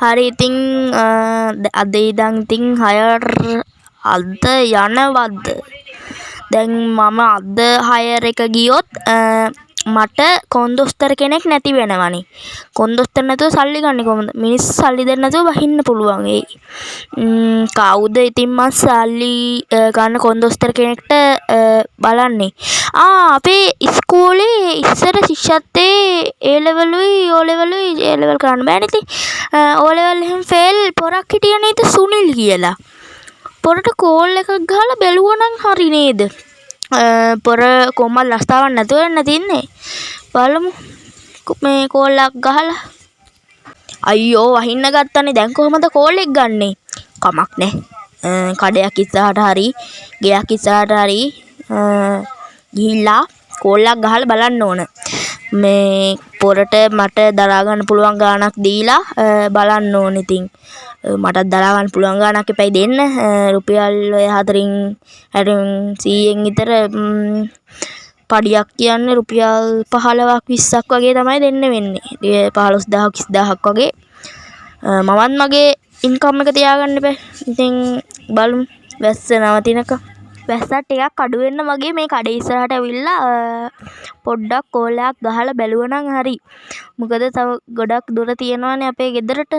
හරි ඉතින් අද ඉඳන් ඉතින් හයර් අද යනවද? දැන් මම අද හයර් එක ගියොත් මට කොන්දොස්තර කෙනෙක් නැති වෙනවනේ. කොන්දොස්තර නැතුව සල්ලි ගන්නේ කොහොමද? මිනිස්සු සල්ලි දෙන්නේ නැතුව වහින්න පුළුවන් වෙයි. කවුද ඉතින් මං සල්ලි ගන්න කොන්දොස්තර කෙනෙක්ට බලන්නේ? අපේ ඉස්කෝලේ ඉස්සර ශිෂ්‍යත්වයේ A ලෙවලුයි O ලෙවලුයි A ලෙවල් කරන්න බෑනේ ඉතින්. O ලෙවල් එහෙම ෆේල් පොරක් හිටියා නේද සුනිල් කියලා. පොරට කෝල් එකක් ගහලා බැලුවා නම් හරි නේද? පොර කොහමද ලස්තාවක් නැතුව වෙන්න තින්නේ. බලමු මේ කෝල් එකක් ගහලා. අයියෝ වහින්න ගත්තනේ. දැන් කොහමද කෝල් එක ගන්නෙ? කමක් නැහැ. කඩයක් ඉස්සරහට හරි ගෙයක් ඉස්සරහට හරි ගිහිල්ලා කෝල් එකක් ගහලා බලන්න ඕන. මේ පොරට මට දරා ගන්න පුළුවන් ගාණක් දීලා බලන්න ඕන ඉතින්. මටත් දරා ගන්න පුළුවන් ගාණක් එපයි දෙන්න. රුපියල් ඔය 4න් 100න් විතර පඩියක් කියන්නේ රුපියල් 15ක් 20ක් වගේ තමයි දෙන්න වෙන්නේ. 15000ක් 20000ක් වගේ. මමත් මගේ ඉන්කම් එක තියාගන්න බෑ. ඉතින් බලමු වැස්ස නවතිනක. වැස්සත් ටිකක් අඩු වෙන්න වගේ මේ කඩේ ඉස්සරහට ඇවිල්ලා පොඩ්ඩක් කෝල් එකක් ගහලා බැලුවා නම් හරි. මොකද තව ගොඩක් දුර තියෙනවානේ අපේ ගෙදරට.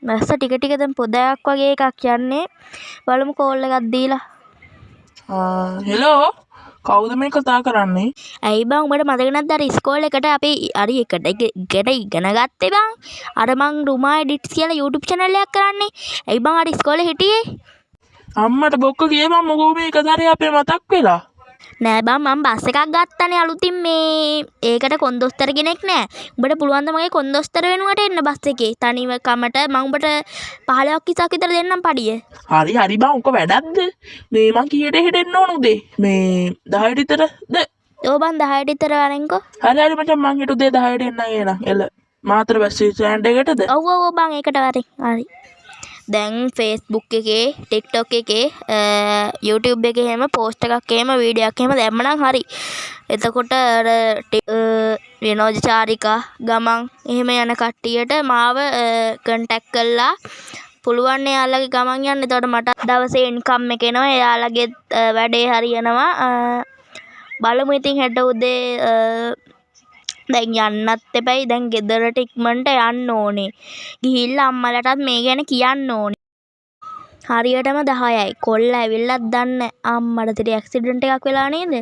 වැස්ස ටික ටික දැන් පොදයක් වගේ එකක් යන්නේ. බලමු කෝල් එකක් දීලා. හෙලෝ කවුද මේ කතා කරන්නේ? ඇයි බං උඹට මතක නැද්ද අර ඉස්කෝලේ එකට අපි හරි එකට ඉගෙන ගත්තේ බං? අර මං රුමා එඩිට්ස් කියලා YouTube channel එකක් කරන්නේ. ඇයි බං අර ඉස්කෝලේ හිටියේ? අම්මට බොක්ක කියපන් මොකෝ මේ එකතරේ අපේ මතක් වෙලා. නෑ බං මම බස් එකක් ගත්තනේ අලුතින් මේ ඒකට කොන්දොස්තර කෙනෙක් නෑ. උඹට පුළුවන් ද මගේ කොන්දොස්තර වෙනුවට එන්න බස් එකේ තනිව කමට මම උඹට 15ක් 20ක් විතර දෙන්නම් පඩිය. හරි බං උක වැඩක්ද? මේ මං කීයට හෙටෙන්න ඕන උදේ? මේ 10ට විතරද? ඔව් බං 10ට විතර වරෙන්කෝ. හරි මචං මං හෙට උදේ 10ට එන්නම් එහෙනම්. එළ මාතර බස් ස්ටෑන්ඩ් එකටද? ඔව් බං ඒකට වරෙන්. හරි. දැන් Facebook එකේ TikTok එකේ YouTube එකේ එහෙම පෝස්ට් එකක් එහෙම වීඩියෝ එකක් එහෙම දැම්මනම් හරි. එතකොට අර විනෝද චාරිකා ගමන් එහෙම යන කට්ටියට මාව කන්ටැක්ට් කළා පුළුවන් එයාලගේ ගමන් යන්න. එතකොට මට දවසේ ඉන්කම් එක එනවා. එයාලගේ වැඩේ හරියනවා. බලමු ඉතින් හෙට උදේ දැන් යන්නත් එපයි. දැන් ගෙදරට ඉක්මනට යන්න ඕනේ. ගිහිල්ලා අම්මලටත් මේ ගැන කියන්න ඕනේ. හරියටම 10යි. කොල්ල ඇවිල්ලත් දන්නේ අම්මට තිරි ඇක්සිඩන්ට් එකක් වෙලා නේද?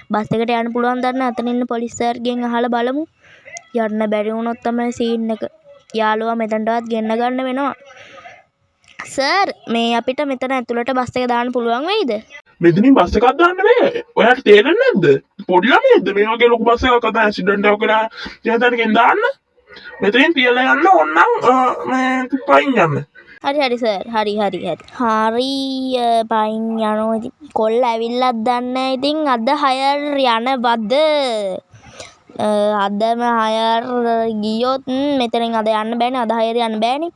බස් එකට යන්න පුළුවන් දන්නේ. අතන ඉන්න පොලිස් සර්ගෙන් අහලා බලමු. යන්න බැරි වුණොත් තමයි සීන් එක. යාළුවා මෙතනටවත් ගෙන්න ගන්න වෙනවා. සර් මේ අපිට මෙතන ඇතුළට බස් එක දාන්න පුළුවන් වෙයිද? මෙතනින් බස් එකක් දාන්න බෑ. ඔයාලට තේරෙන්නේ නැද්ද? පොඩි ළමයිද මේ වගේ ලොකු බස් එකක් අත ඇක්සිඩන්ට් එකක් වෙලා යහතනකින් දාන්න? මෙතනින් තියලා යන්න ඕනනම් මේ පයින් යන්න. හරි සර්. හරි. පයින් යනවා ඉතින්. කොල්ල ඇවිල්ලත් දන්නේ ඉතින් අද හයර් යනවද? අදම හයර් ගියොත් මෙතනින් අද යන්න බෑනේ. අද හයර් යන්න බෑනේ.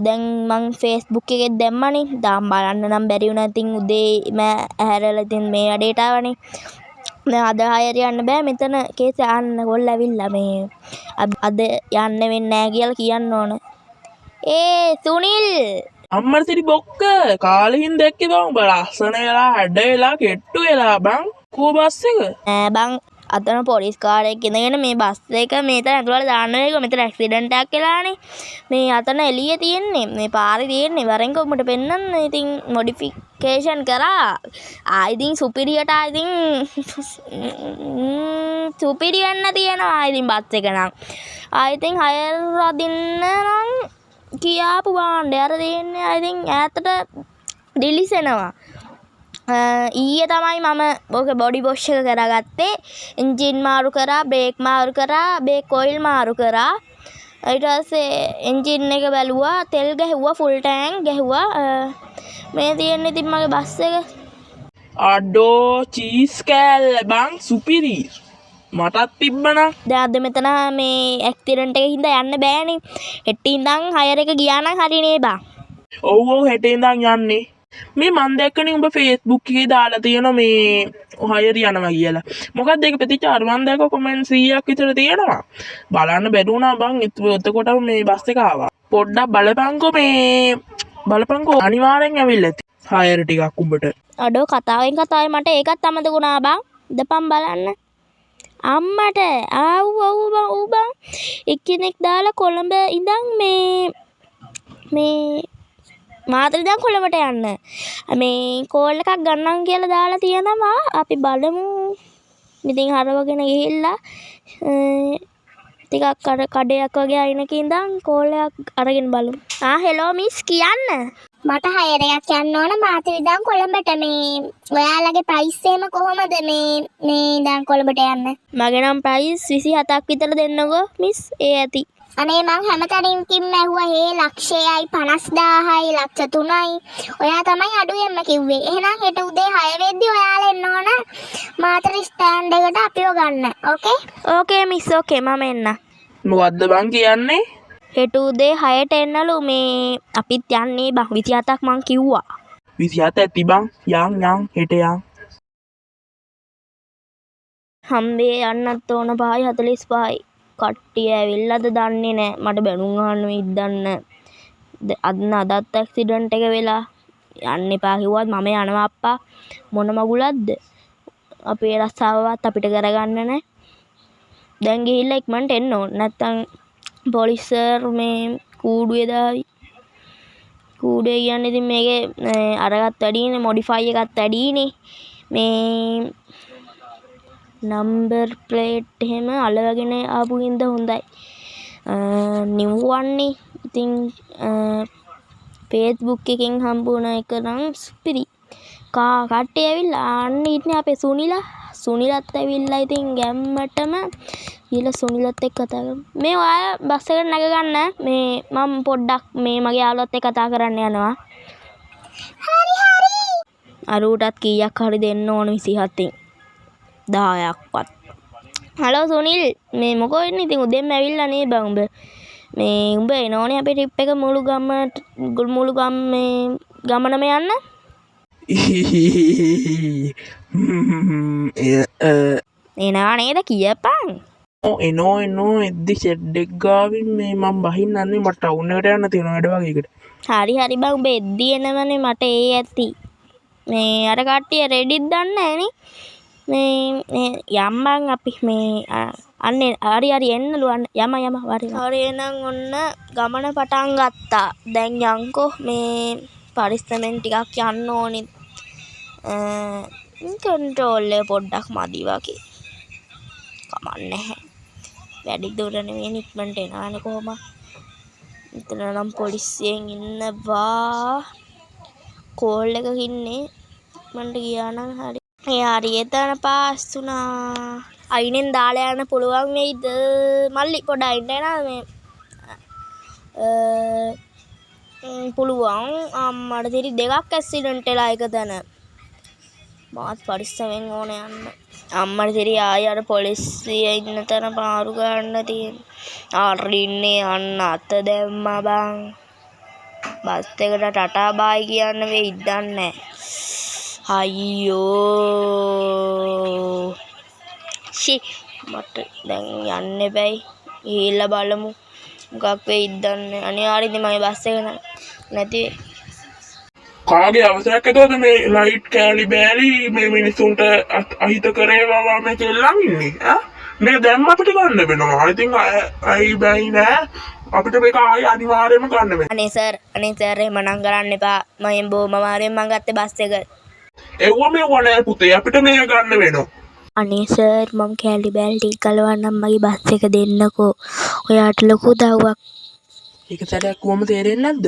දැන් මං Facebook එකේ දැම්මනේ. දාම් බලන්න නම් බැරි වුණා. ඉතින් උදේ මම ඇහැරලා ඉතින් මේ වැඩේට ආවනේ. දැන් අද හයර් යන්න බෑ. මෙතන කේස් යන්න කොල්ල ඇවිල්ලා මේ අද යන්න වෙන්නේ නැහැ කියලා කියන්න ඕන. සුනිල් අම්මට තිරි බොක්ක කාලෙකින් දැක්කේ බං උඹ ලස්සන වෙලා හැඩ වෙලා කෙට්ටු වෙලා බං. කෝ බස් එක? නෑ බං අතන පොලිස් කාරයෙක් ඉඳගෙන මේ බස් එක මේතන ඇතුළට දාන්න වෙයි. මෙතන ඇක්සිඩන්ට් එකක් වෙලානේ. මේ අතන එළිය තියෙන්නේ. මේ පාරේ තියෙන්නේ. වරෙන්ක උඹට පෙන්නන්න. ඉතින් මොඩිෆිකේෂන් කරා. ඉතින් සුපිරියට ඉතින් සුපිරි වෙන්න තියෙනවා. ඉතින් බස් එක නම් ඉතින් හයර් අදින්න නම් කියාපු බාණ්ඩය අර දෙන්නේ ඉතින් ඈතට රිලීස් වෙනවා. ඊයේ තමයි මම ඕක බොඩි වොෂ් එක කරගත්තේ. එන්ජින් මාරු කරා, බ්‍රේක් මාරු කරා, බේක් ඔයිල් මාරු කරා. ඊට පස්සේ එන්ජින් එක බැලුවා, තෙල් ගැහුවා, ෆුල් ටැංක් ගැහුවා. මේ තියෙන්නේ ඉතින් මගේ බස් එක. අඩෝ චීස් කෑල්ල බං සුපිරි. මටත් තිබ්බනම්. දැන් අද මෙතන මේ ඇක්සිඩන්ට් එකකින් හින්දා යන්න බෑනේ. හෙට ඉඳන් හයර් එක ගියා නම් හරිනේ බං. ඔව් හෙට ඉඳන් යන්නේ. මේ මන් දැක්කනේ උඹ Facebook එකේ දාලා තියෙනවා මේ හයර් යනවා කියලා. මොකක්ද ඒක ප්‍රතිචාර? මන් දැක්ක කමෙන්ට් 100ක් විතර තියෙනවා. බලන්න බැරුණා බං. එතකොට මේ බස් එක ආවා. පොඩ්ඩක් බලපංකෝ මේ බලපංකෝ අනිවාර්යෙන් ඇවිල්ලා ඇති. හයර් ටිකක් උඹට. අඩෝ කතාවෙන් කතාවේ මට ඒකත් අමතක වුණා බං. දපම් බලන්න. අම්මට ආව් බං. එක්කෙනෙක් දාලා කොළඹ ඉඳන් මේ මාතර ඉඳන් කොළඹට යන්න. මේ කෝල් එකක් ගන්නම් කියලා දාලා තියෙනවා. අපි බලමු. ඉතින් හරවගෙන ගිහිල්ලා ටිකක් අර කඩයක් වගේ අයිනක ඉඳන් කෝල් එකක් අරගෙන බලමු. හෙලෝ මිස් කියන්න. මට හයර් එකක් යන්න ඕන මාතර ඉඳන් කොළඹට. මේ ඔයාලගේ ප්‍රයිස් එහෙම කොහොමද මේ ඉඳන් කොළඹට යන්න? මගේ නම් ප්‍රයිස් 27ක් විතර දෙන්නකෝ මිස්. ඒ ඇති. අනේ මං හැමතැනින්කින්ම ඇහුවා හේ ලක්ෂයයි 50000යි ලක්ෂ 3යි. ඔයා තමයි අඩුවෙන්ම කිව්වේ. එහෙනම් හෙට උදේ 6 වෙද්දි ඔයාලා එන්න ඕන මාතර ස්ටෑන්ඩ් එකට අපිව ගන්න. ඕකේ? ඕකේ මිස්. ඕකේ මම එන්න. මොකද්ද බං කියන්නේ? හෙට උදේ 6ට එන්නලු. මේ අපිත් යන්නේ බං. 27ක් මං කිව්වා. 27 ඇති බං. යන් හෙට යන්. හම්බේ යන්නත් ඕන 5යි 45යි. කට්ටිය ඇවිල්ලාද දන්නේ නැහැ. මට බැනුම් අහන්න ඉද්දන්න. අදත් ඇක්සිඩන්ට් එක වෙලා යන්න එපා කිව්වත් මම යනවා අප්පා. මොන මගුලක්ද? අපේ රස්සාවවත් අපිට කරගන්න නැහැ. දැන් ගිහිල්ලා ඉක්මනට එන්න ඕන. නැත්තම් පොලිස් සර් මේ කූඩුවේ දාවි. කූඩුවේ කියන්නේ ඉතින් මේකේ අරගත් වැඩිනේ මොඩිෆයි එකත් වැඩිනේ. මේ නම්බර් ප්ලේට් එහෙම අලවගෙන ආපු හින්දා හොඳයි. නිව්වන්නේ ඉතින් Facebook එකෙන් හම්බුණ එක නම් ස්පිරි. කට්ටිය ඇවිල්ලා අන්න ඉන්නේ අපේ සුනිලත් ඇවිල්ලා ඉතින් ගැම්මටම ඊළ සුනිලත් එක්ක කතා කරමු. මේ ඔයා බස් එකට නැග ගන්න. මේ මම පොඩ්ඩක් මේ මගේ යාළුවත් එක්ක කතා කරන්න යනවා. හරි. අරූටත් කීයක් හරි දෙන්න ඕන 27න්. 10ක්වත්. හලෝ සුනිල් මේ මොකෝ ඉන්නේ? ඉතින් උදේම ඇවිල්ලා නේ බං උඹ. මේ උඹ එනෝනේ අපේ ට්‍රිප් එක මුළු ගම මේ ගමනම යන්න. එනවා නේද කියපන්. එනෝ එද්දි ෂෙඩ් එක ගාවින් මේ මම බහින්නන්නේ මට ටවුන් එකට යන්න තියෙන වැඩ වගේකට. හරි බං උඹ එද්දි එනවනේ මට ඒ ඇති. මේ අර කට්ටිය රෙඩිත් දන්නේ නැහනේ. මේ යම්බන් අපි මේ අන්නේ හරි එන්නලු යම හරි එහෙනම් ඔන්න ගමන පටන් ගත්තා. දැන් යන්කෝ මේ පරිස්සමෙන් ටිකක් යන්න ඕනි. කන්ට්‍රෝල් එක පොඩ්ඩක් මදි වගේ. කමන්නේ නැහැ. වැඩි දුර නෙවෙයි ඉක්මනට එනවානේ කොහොම. මෙතන නම් පොලිසියෙන් ඉන්නවා. කෝල් එකක ඉන්නේ. මන්ට ගියා නම් හරි. හරි එතන පාස් වුණා. අයිනෙන් දාලා යන්න පුළුවන් වෙයිද? මල්ලි පොඩ අයින්න එනවා මේ. පුළුවන්. අම්මට තිරි දෙකක් ඇක්සිඩන්ට් වෙලා එක තැන. මාත් පරිස්සමෙන් ඕන යන්න. අම්මට තිරි ආයෙ අර පොලිසිය ඉන්න තැන පාරු ගන්න තියෙන. අරින්නේ යන්න අත දැම්මා බං. බස් එකට ටටා බායි කියන්න වෙයිද දන්නේ නැහැ. අයියෝ මට දැන් යන්න බැයි. ගිහිල්ලා බලමු මොකක් වෙයිද දන්නේ. අනිවාර්යයෙන්ම මම බස් එක නැති කාගේ අවසරයක් ඇතුවද මේ ලයිට් කෑලි බෑලි මේ මිනිස්සුන්ට අහිත කරේවා මේ කෙල්ලන් ඉන්නේ. මේක දැම්ම අපිට ගන්න වෙනවා. ඉතින් අයි බැයි නෑ. අපිට මේක ආයෙ අනිවාර්යයෙන්ම ගන්න වෙනවා. අනේ සර් එහෙම නම් කරන්න එපා. මම බොහොම අමාරුවෙන් මං ගත්තේ බස් එක. එව්ව මේ වනේ පුතේ අපිට මේක ගන්න වෙනවා. අනේ සර් මම කැලි බැල්ටි ගලවන්නම් මගේ බස් එක දෙන්නකෝ. ඔයාට ලොකු උදව්වක්. ඒක සැරයක් කොහොම තේරෙන්නේ නැද්ද?